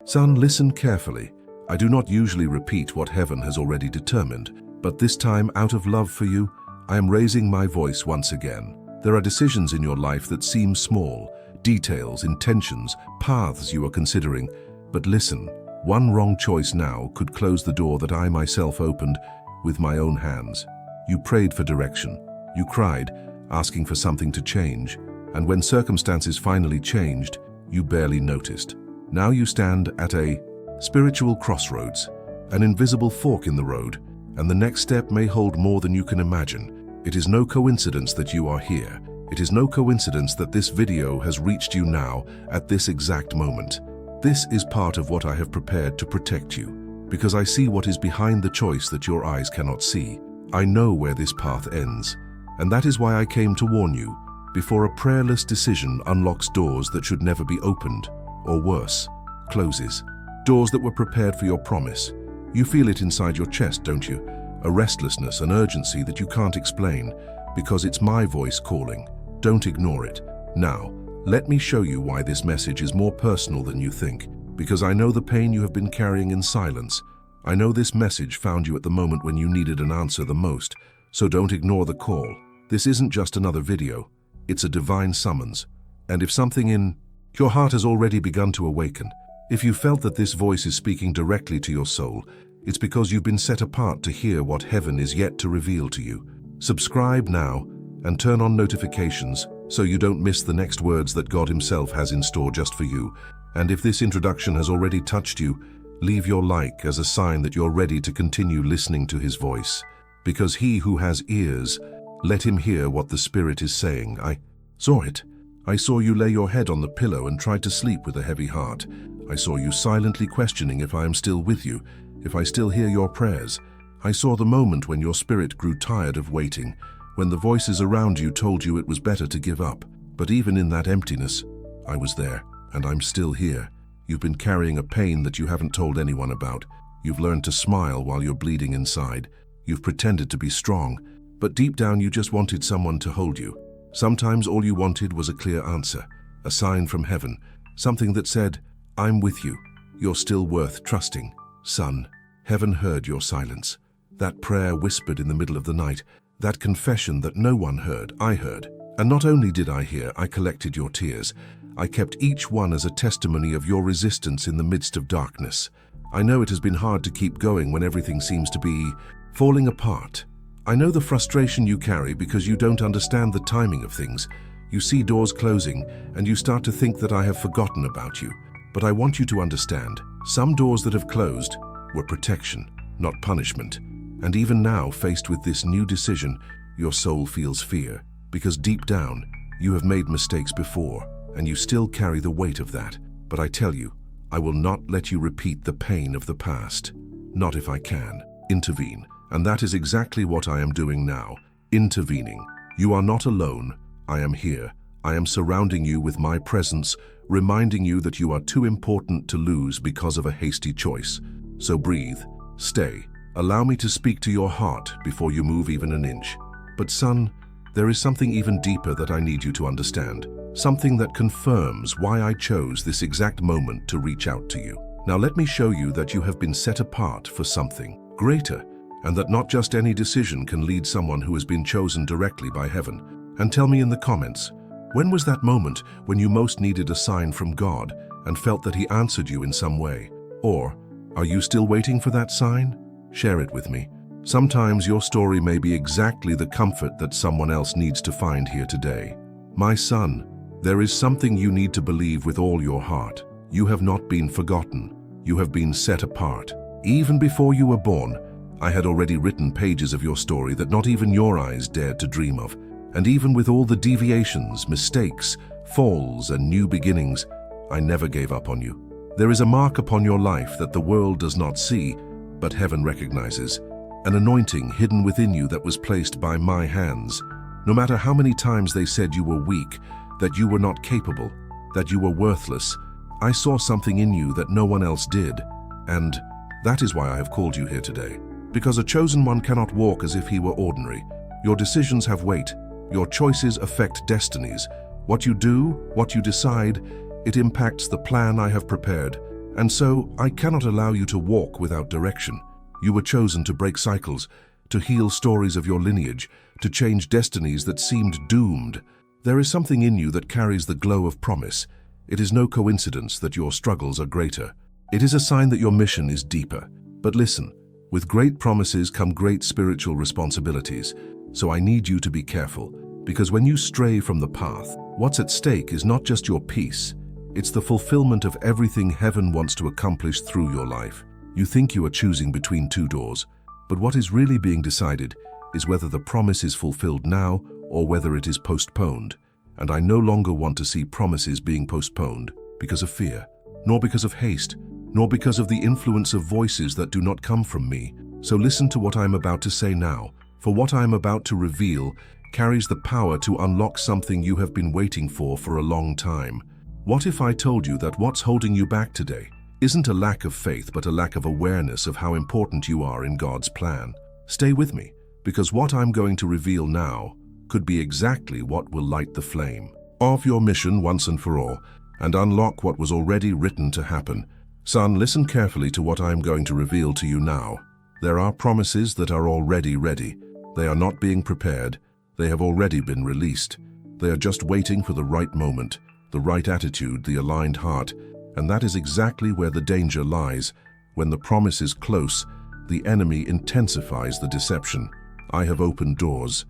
Son, listen carefully. I do not usually repeat what heaven has already determined, but this time, out of love for you, I am raising my voice once again. There are decisions in your life that seem small, details, intentions, paths you are considering, but listen, one wrong choice now could close the door that I myself opened with my own hands. You prayed for direction. You cried, asking for something to change, and when circumstances finally changed, you barely noticed. Now you stand at a spiritual crossroads, an invisible fork in the road, and the next step may hold more than you can imagine. It is no coincidence that you are here. It is no coincidence that this video has reached you now at this exact moment. This is part of what I have prepared to protect you, because I see what is behind the choice that your eyes cannot see. I know where this path ends, and that is why I came to warn you, before a prayerless decision unlocks doors that should never be opened, or worse, closes. Doors that were prepared for your promise. You feel it inside your chest, don't you? A restlessness, an urgency that you can't explain, because it's my voice calling. Don't ignore it. Now, let me show you why this message is more personal than you think, because I know the pain you have been carrying in silence. I know this message found you at the moment when you needed an answer the most, so don't ignore the call. This isn't just another video. It's a divine summons. And if something in your heart has already begun to awaken, if you felt that this voice is speaking directly to your soul, it's because you've been set apart to hear what heaven is yet to reveal to you. Subscribe now and turn on notifications so you don't miss the next words that God Himself has in store just for you. And if this introduction has already touched you, leave your like as a sign that you're ready to continue listening to His voice. Because he who has ears, let him hear what the Spirit is saying. I saw it. I saw you lay your head on the pillow and tried to sleep with a heavy heart. I saw you silently questioning if I am still with you, if I still hear your prayers. I saw the moment when your spirit grew tired of waiting, when the voices around you told you it was better to give up. But even in that emptiness, I was there, and I'm still here. You've been carrying a pain that you haven't told anyone about. You've learned to smile while you're bleeding inside. You've pretended to be strong, but deep down you just wanted someone to hold you. Sometimes all you wanted was a clear answer, a sign from heaven, something that said, I'm with you. You're still worth trusting. Son, heaven heard your silence. That prayer whispered in the middle of the night, that confession that no one heard, I heard. And not only did I hear, I collected your tears. I kept each one as a testimony of your resistance in the midst of darkness. I know it has been hard to keep going when everything seems to be falling apart. I know the frustration you carry because you don't understand the timing of things. You see doors closing and you start to think that I have forgotten about you. But I want you to understand, some doors that have closed were protection, not punishment. And even now, faced with this new decision, your soul feels fear, because deep down, you have made mistakes before, and you still carry the weight of that. But I tell you, I will not let you repeat the pain of the past. Not if I can. Intervene. And that is exactly what I am doing now. Intervening. You are not alone. I am here. I am surrounding you with my presence, reminding you that you are too important to lose because of a hasty choice. So breathe. Stay. Allow me to speak to your heart before you move even an inch. But son, there is something even deeper that I need you to understand. Something that confirms why I chose this exact moment to reach out to you. Now let me show you that you have been set apart for something greater, and that not just any decision can lead someone who has been chosen directly by heaven. And tell me in the comments, when was that moment when you most needed a sign from God and felt that He answered you in some way? Or, are you still waiting for that sign? Share it with me. Sometimes your story may be exactly the comfort that someone else needs to find here today. My son, there is something you need to believe with all your heart. You have not been forgotten. You have been set apart. Even before you were born, I had already written pages of your story that not even your eyes dared to dream of. And even with all the deviations, mistakes, falls, and new beginnings, I never gave up on you. There is a mark upon your life that the world does not see, but heaven recognizes. An anointing hidden within you that was placed by my hands. No matter how many times they said you were weak, that you were not capable, that you were worthless, I saw something in you that no one else did. And that is why I have called you here today. Because a chosen one cannot walk as if he were ordinary. Your decisions have weight. Your choices affect destinies. What you do, what you decide, it impacts the plan I have prepared. And so, I cannot allow you to walk without direction. You were chosen to break cycles, to heal stories of your lineage, to change destinies that seemed doomed. There is something in you that carries the glow of promise. It is no coincidence that your struggles are greater. It is a sign that your mission is deeper. But listen, with great promises come great spiritual responsibilities. So I need you to be careful, because when you stray from the path, what's at stake is not just your peace. It's the fulfillment of everything heaven wants to accomplish through your life. You think you are choosing between two doors, but what is really being decided is whether the promise is fulfilled now or whether it is postponed. And I no longer want to see promises being postponed because of fear, nor because of haste, nor because of the influence of voices that do not come from me. So listen to what I am about to say now, for what I am about to reveal carries the power to unlock something you have been waiting for a long time. What if I told you that what's holding you back today isn't a lack of faith, but a lack of awareness of how important you are in God's plan? Stay with me, because what I'm going to reveal now could be exactly what will light the flame of your mission once and for all, and unlock what was already written to happen. Son, listen carefully to what I'm going to reveal to you now. There are promises that are already ready. They are not being prepared. They have already been released. They are just waiting for the right moment, the right attitude, the aligned heart. And that is exactly where the danger lies. When the promise is close, the enemy intensifies the deception. I have opened doors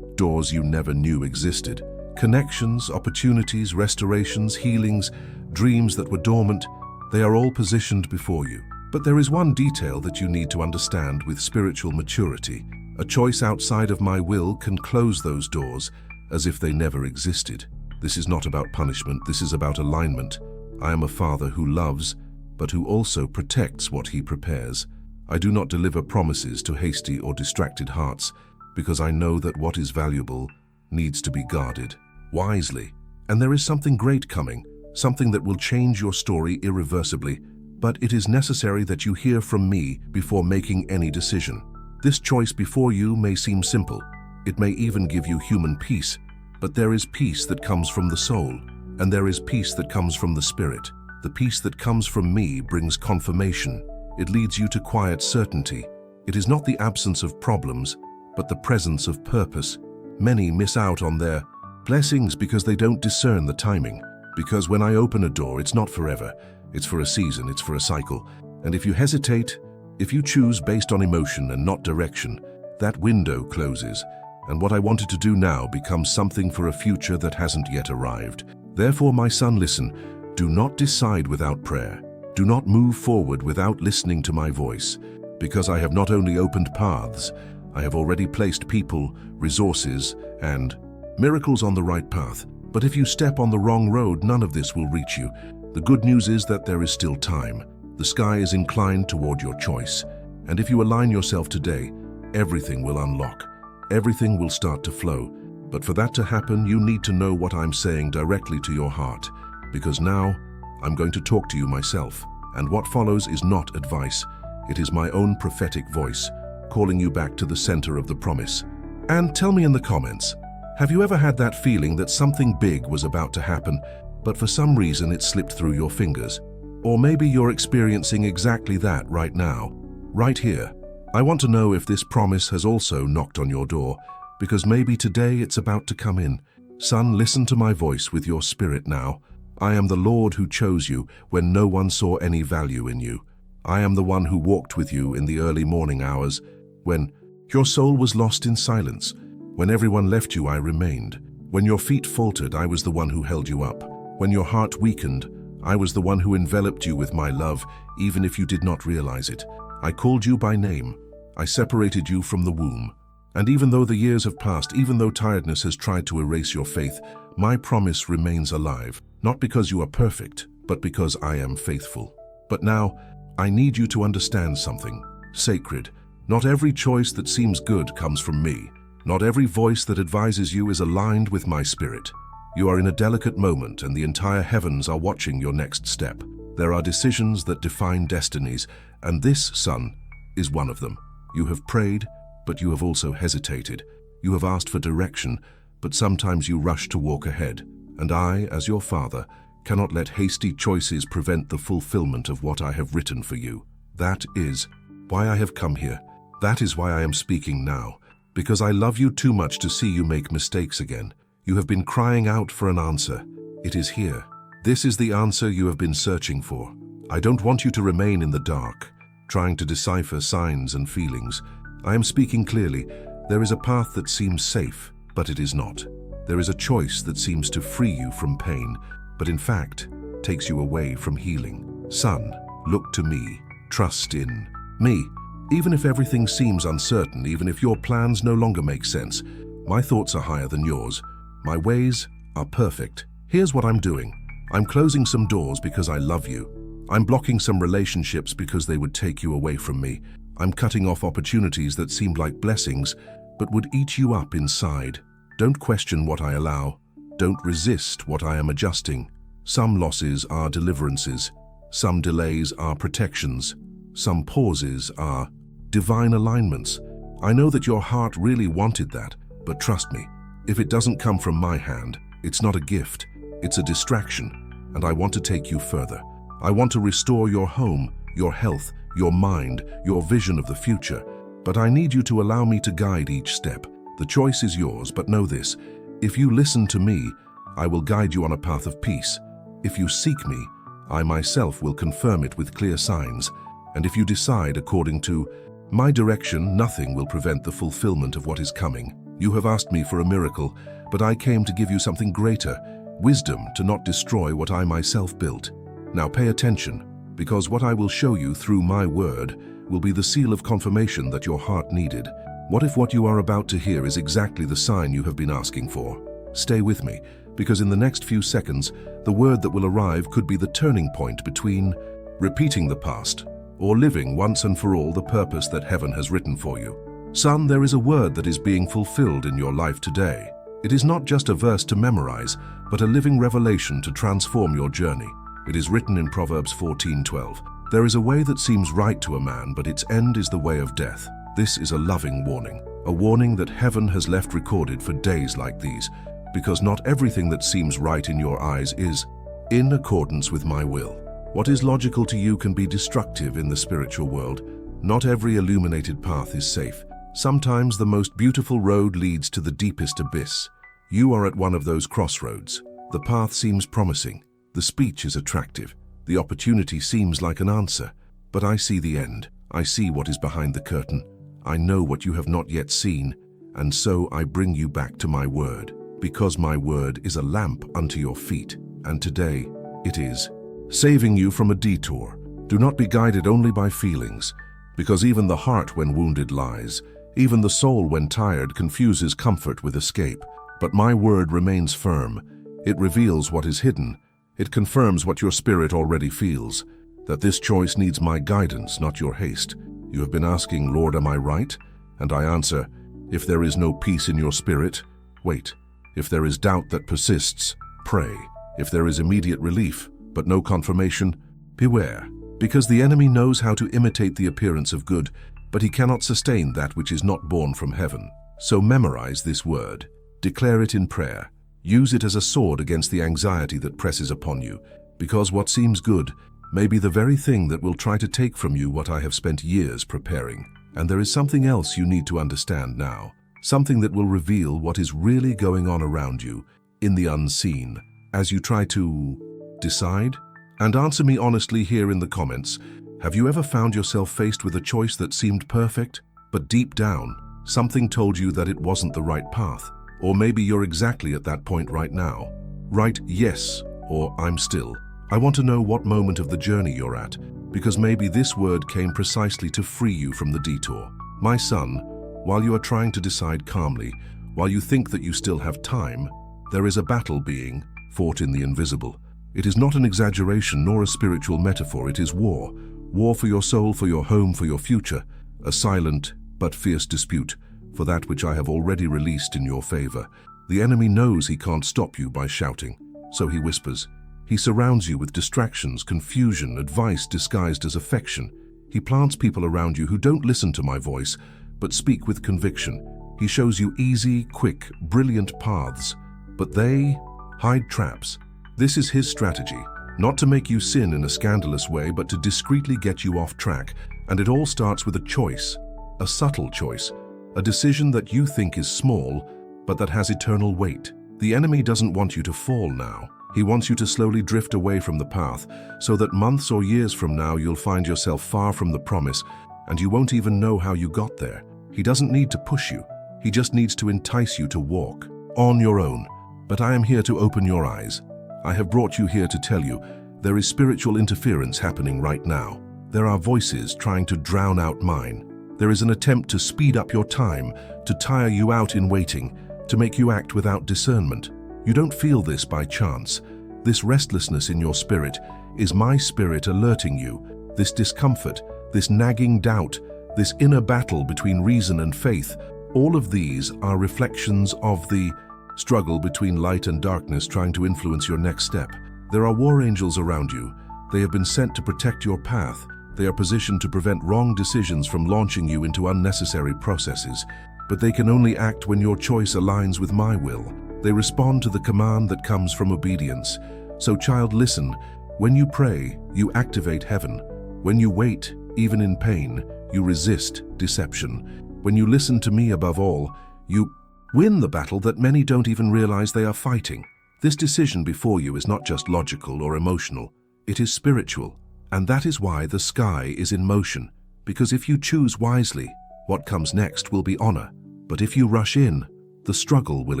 you never knew existed. Connections, opportunities, restorations, healings, dreams that were dormant, they are all positioned before you. But there is one detail that you need to understand with spiritual maturity. A choice outside of my will can close those doors as if they never existed. This is not about punishment, this is about alignment. I am a father who loves, but who also protects what he prepares. I do not deliver promises to hasty or distracted hearts, because I know that what is valuable needs to be guarded wisely. And there is something great coming, something that will change your story irreversibly, but it is necessary that you hear from me before making any decision. This choice before you may seem simple. It may even give you human peace, but there is peace that comes from the soul, and there is peace that comes from the spirit. The peace that comes from me brings confirmation. It leads you to quiet certainty. It is not the absence of problems, but the presence of purpose. Many miss out on their blessings because they don't discern the timing. Because when I open a door, it's not forever. It's for a season, it's for a cycle. And if you hesitate, if you choose based on emotion and not direction, that window closes. And what I wanted to do now becomes something for a future that hasn't yet arrived. Therefore, my son, listen. Do not decide without prayer. Do not move forward without listening to my voice. Because I have not only opened paths, I have already placed people, resources, and miracles on the right path. But if you step on the wrong road, none of this will reach you. The good news is that there is still time. The sky is inclined toward your choice. And if you align yourself today, everything will unlock. Everything will start to flow. But for that to happen, you need to know what I'm saying directly to your heart. Because now, I'm going to talk to you myself. And what follows is not advice. It is my own prophetic voice, calling you back to the center of the promise. And tell me in the comments, have you ever had that feeling that something big was about to happen, but for some reason it slipped through your fingers? Or maybe you're experiencing exactly that right now, right here. I want to know if this promise has also knocked on your door, because maybe today it's about to come in. Son, listen to my voice with your spirit now. I am the Lord who chose you when no one saw any value in you. I am the one who walked with you in the early morning hours, when your soul was lost in silence. When everyone left you, I remained. When your feet faltered, I was the one who held you up. When your heart weakened, I was the one who enveloped you with my love, even if you did not realize it. I called you by name. I separated you from the womb. And even though the years have passed, even though tiredness has tried to erase your faith, my promise remains alive. Not because you are perfect, but because I am faithful. But now, I need you to understand something sacred. Not every choice that seems good comes from me. Not every voice that advises you is aligned with my spirit. You are in a delicate moment, and the entire heavens are watching your next step. There are decisions that define destinies, and this, son, is one of them. You have prayed, but you have also hesitated. You have asked for direction, but sometimes you rush to walk ahead. And I, as your father, cannot let hasty choices prevent the fulfillment of what I have written for you. That is why I have come here. That is why I am speaking now, because I love you too much to see you make mistakes again. You have been crying out for an answer. It is here. This is the answer you have been searching for. I don't want you to remain in the dark, trying to decipher signs and feelings. I am speaking clearly. There is a path that seems safe, but it is not. There is a choice that seems to free you from pain, but in fact, takes you away from healing. Son, look to me. Trust in me. Even if everything seems uncertain, even if your plans no longer make sense, my thoughts are higher than yours. My ways are perfect. Here's what I'm doing. I'm closing some doors because I love you. I'm blocking some relationships because they would take you away from me. I'm cutting off opportunities that seemed like blessings, but would eat you up inside. Don't question what I allow. Don't resist what I am adjusting. Some losses are deliverances. Some delays are protections. Some pauses are divine alignments. I know that your heart really wanted that, but trust me, if it doesn't come from my hand, it's not a gift, it's a distraction, and I want to take you further. I want to restore your home, your health, your mind, your vision of the future, but I need you to allow me to guide each step. The choice is yours, but know this, if you listen to me, I will guide you on a path of peace. If you seek me, I myself will confirm it with clear signs, and if you decide according to my direction, nothing will prevent the fulfillment of what is coming. You have asked me for a miracle, but I came to give you something greater, wisdom to not destroy what I myself built. Now pay attention, because what I will show you through my word will be the seal of confirmation that your heart needed. What if what you are about to hear is exactly the sign you have been asking for? Stay with me, because in the next few seconds, the word that will arrive could be the turning point between repeating the past or living once and for all the purpose that heaven has written for you. Son, there is a word that is being fulfilled in your life today. It is not just a verse to memorize, but a living revelation to transform your journey. It is written in Proverbs 14:12. There is a way that seems right to a man, but its end is the way of death. This is a loving warning, a warning that heaven has left recorded for days like these, because not everything that seems right in your eyes is in accordance with my will. What is logical to you can be destructive in the spiritual world. Not every illuminated path is safe. Sometimes the most beautiful road leads to the deepest abyss. You are at one of those crossroads. The path seems promising. The speech is attractive. The opportunity seems like an answer. But I see the end. I see what is behind the curtain. I know what you have not yet seen. And so I bring you back to my word. Because my word is a lamp unto your feet. And today it is saving you from a detour. Do not be guided only by feelings, because even the heart when wounded lies, even the soul when tired confuses comfort with escape. But my word remains firm. It reveals what is hidden. It confirms what your spirit already feels, that this choice needs my guidance, not your haste. You have been asking, Lord, am I right? And I answer, if there is no peace in your spirit, wait. If there is doubt that persists, pray. If there is immediate relief, but no confirmation, beware, because the enemy knows how to imitate the appearance of good, but he cannot sustain that which is not born from heaven. So memorize this word, declare it in prayer, use it as a sword against the anxiety that presses upon you, because what seems good may be the very thing that will try to take from you what I have spent years preparing. And there is something else you need to understand now, something that will reveal what is really going on around you in the unseen. As you try to decide? And answer me honestly here in the comments. Have you ever found yourself faced with a choice that seemed perfect, but deep down, something told you that it wasn't the right path? Or maybe you're exactly at that point right now. Write yes or I'm still. I want to know what moment of the journey you're at, because maybe this word came precisely to free you from the detour. My son, while you are trying to decide calmly, while you think that you still have time, there is a battle being fought in the invisible. It is not an exaggeration nor a spiritual metaphor, it is war. War for your soul, for your home, for your future. A silent but fierce dispute for that which I have already released in your favor. The enemy knows he can't stop you by shouting, so he whispers. He surrounds you with distractions, confusion, advice disguised as affection. He plants people around you who don't listen to my voice, but speak with conviction. He shows you easy, quick, brilliant paths, but they hide traps. This is his strategy, not to make you sin in a scandalous way, but to discreetly get you off track. And it all starts with a choice, a subtle choice, a decision that you think is small, but that has eternal weight. The enemy doesn't want you to fall now. He wants you to slowly drift away from the path, so that months or years from now you'll find yourself far from the promise, and you won't even know how you got there. He doesn't need to push you. He just needs to entice you to walk on your own. But I am here to open your eyes. I have brought you here to tell you there is spiritual interference happening right now. There are voices trying to drown out mine. There is an attempt to speed up your time, to tire you out in waiting, to make you act without discernment. You don't feel this by chance. This restlessness in your spirit is my spirit alerting you. This discomfort, this nagging doubt, this inner battle between reason and faith, all of these are reflections of the struggle between light and darkness trying to influence your next step. There are war angels around you. They have been sent to protect your path. They are positioned to prevent wrong decisions from launching you into unnecessary processes. But they can only act when your choice aligns with my will. They respond to the command that comes from obedience. So, child, listen. When you pray, you activate heaven. When you wait, even in pain, you resist deception. When you listen to me above all, you win the battle that many don't even realize they are fighting. This decision before you is not just logical or emotional. It is spiritual. And that is why the sky is in motion. Because if you choose wisely, what comes next will be honor. But if you rush in, the struggle will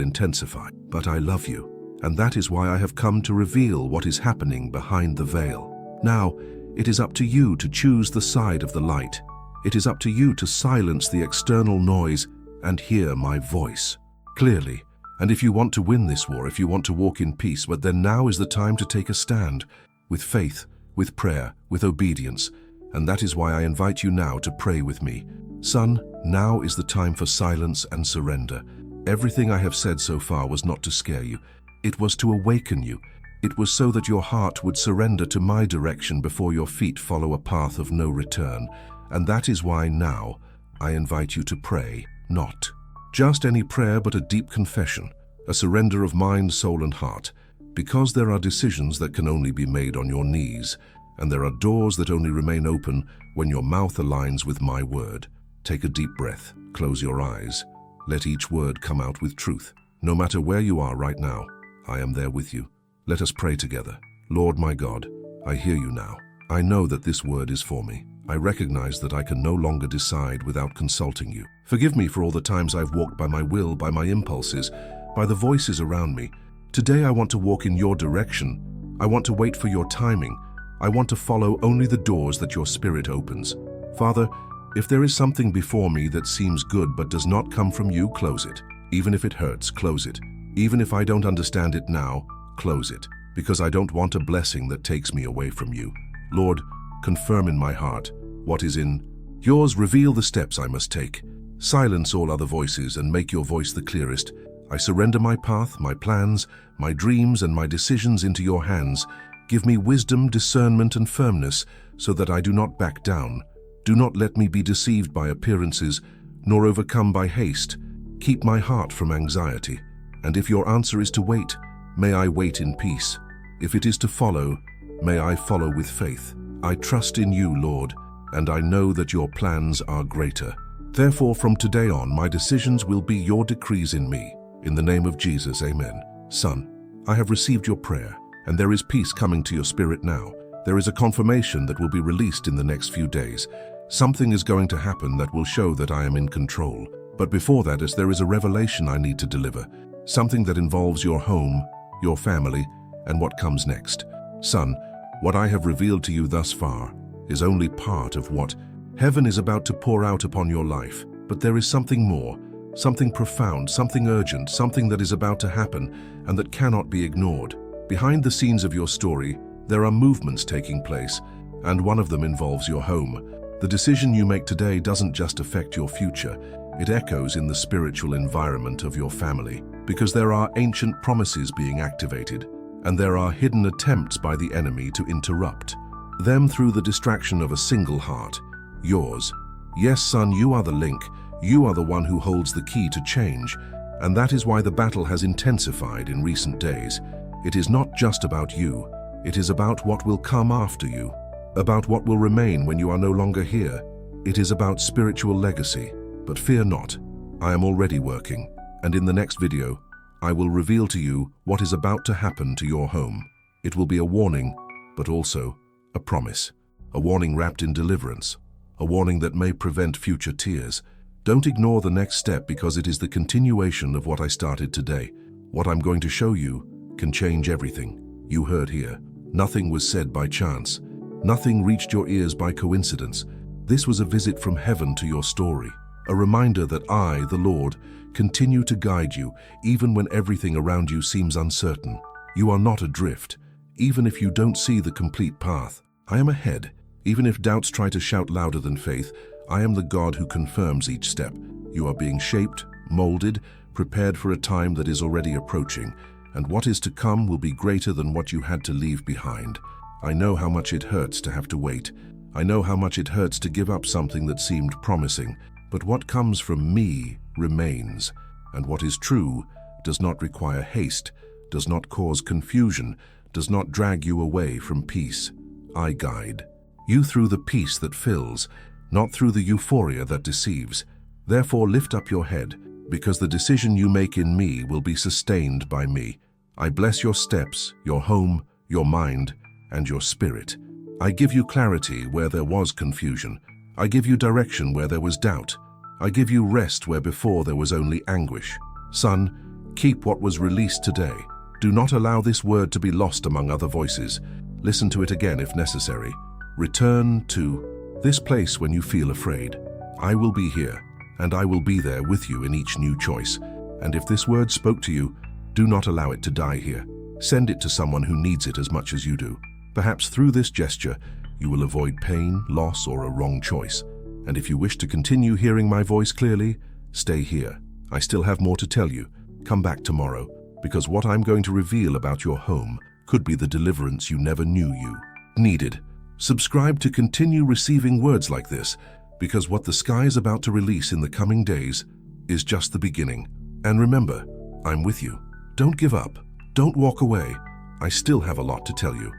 intensify. But I love you, and that is why I have come to reveal what is happening behind the veil. Now, it is up to you to choose the side of the light. It is up to you to silence the external noise and hear my voice clearly. And if you want to win this war, if you want to walk in peace, but then now is the time to take a stand with faith, with prayer, with obedience. And that is why I invite you now to pray with me. Son, now is the time for silence and surrender. Everything I have said so far was not to scare you. It was to awaken you. It was so that your heart would surrender to my direction before your feet follow a path of no return. And that is why now I invite you to pray, not just any prayer, but a deep confession, a surrender of mind, soul, and heart. Because there are decisions that can only be made on your knees, and there are doors that only remain open when your mouth aligns with my word. Take a deep breath, close your eyes. Let each word come out with truth. No matter where you are right now, I am there with you. Let us pray together. Lord my God, I hear you now. I know that this word is for me. I recognize that I can no longer decide without consulting you. Forgive me for all the times I've walked by my will, by my impulses, by the voices around me. Today I want to walk in your direction. I want to wait for your timing. I want to follow only the doors that your Spirit opens. Father, if there is something before me that seems good but does not come from you, close it. Even if it hurts, close it. Even if I don't understand it now, close it. Because I don't want a blessing that takes me away from you. Lord, confirm in my heart what is in yours. Reveal the steps I must take. Silence all other voices and make your voice the clearest. I surrender my path, my plans, my dreams, and my decisions into your hands. Give me wisdom, discernment, and firmness so that I do not back down. Do not let me be deceived by appearances, nor overcome by haste. Keep my heart from anxiety. And if your answer is to wait, may I wait in peace. If it is to follow, may I follow with faith. I trust in you, Lord, and I know that your plans are greater. Therefore, from today on, my decisions will be your decrees in me. In the name of Jesus, amen. Son, I have received your prayer, and there is peace coming to your spirit now. There is a confirmation that will be released in the next few days. Something is going to happen that will show that I am in control. But before that, as there is a revelation I need to deliver, something that involves your home, your family, and what comes next. Son, what I have revealed to you thus far is only part of what heaven is about to pour out upon your life. But there is something more, something profound, something urgent, something that is about to happen and that cannot be ignored. Behind the scenes of your story, there are movements taking place, and one of them involves your home. The decision you make today doesn't just affect your future, it echoes in the spiritual environment of your family, because there are ancient promises being activated, and there are hidden attempts by the enemy to interrupt them through the distraction of a single heart, yours. Yes, son, you are the link. You are the one who holds the key to change, and that is why the battle has intensified in recent days. It is not just about you. It is about what will come after you, about what will remain when you are no longer here. It is about spiritual legacy. But fear not, I am already working, and in the next video, I will reveal to you what is about to happen to your home. It will be a warning, but also a promise. A warning wrapped in deliverance. A warning that may prevent future tears. Don't ignore the next step because it is the continuation of what I started today. What I'm going to show you can change everything. You heard here. Nothing was said by chance. Nothing reached your ears by coincidence. This was a visit from heaven to your story. A reminder that I, the Lord, continue to guide you even when everything around you seems uncertain. You are not adrift, even if you don't see the complete path. I am ahead. Even if doubts try to shout louder than faith, I am the God who confirms each step. You are being shaped, molded, prepared for a time that is already approaching, and what is to come will be greater than what you had to leave behind. I know how much it hurts to have to wait. I know how much it hurts to give up something that seemed promising, but what comes from me remains, and what is true does not require haste, does not cause confusion, does not drag you away from peace. I guide you through the peace that fills, not through the euphoria that deceives. Therefore lift up your head, because the decision you make in me will be sustained by me. I bless your steps, your home, your mind, and your spirit. I give you clarity where there was confusion. I give you direction where there was doubt. I give you rest where before there was only anguish. Son, keep what was released today. Do not allow this word to be lost among other voices. Listen to it again if necessary. Return to this place when you feel afraid. I will be here, and I will be there with you in each new choice. And if this word spoke to you, do not allow it to die here. Send it to someone who needs it as much as you do. Perhaps through this gesture, you will avoid pain, loss, or a wrong choice. And if you wish to continue hearing my voice clearly, stay here. I still have more to tell you. Come back tomorrow, because what I'm going to reveal about your home could be the deliverance you never knew you needed. Subscribe to continue receiving words like this, because what the sky is about to release in the coming days is just the beginning. And remember, I'm with you. Don't give up. Don't walk away. I still have a lot to tell you.